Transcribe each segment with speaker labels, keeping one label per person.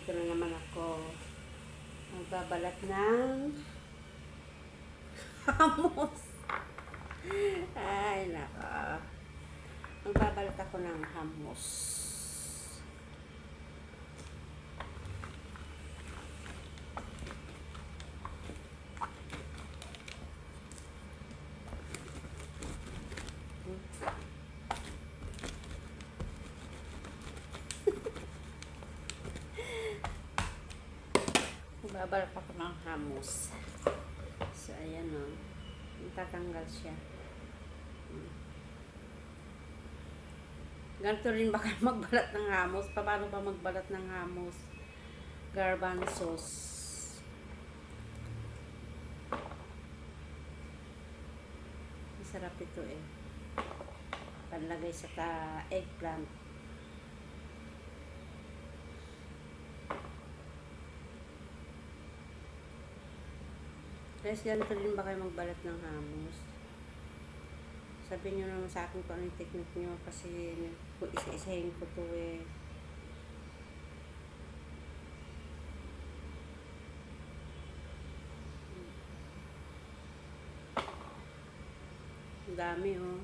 Speaker 1: Dito na naman ako. Magbabalat ng hamos. Ay, nako. Magbabalat ako ng hamos. Magbabalat ako ng hamos. So, ayan o. Tatanggal siya. Ganito rin ba kayo magbalat ng hamos? Paano ba magbalat ng hamos? Garbanzos. Masarap ito eh. Panlagay sa eggplant. Guys, ganito rin ba kayo magbalat ng hamos? Sabihin nyo naman sa akin kung ano yung technique nyo kasi isa-isahin ko to eh. Ang dami oh.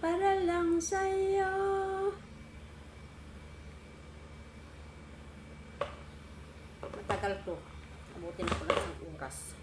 Speaker 1: Para lang sa'yo. Matagal to. Abutin ako ng isang oras.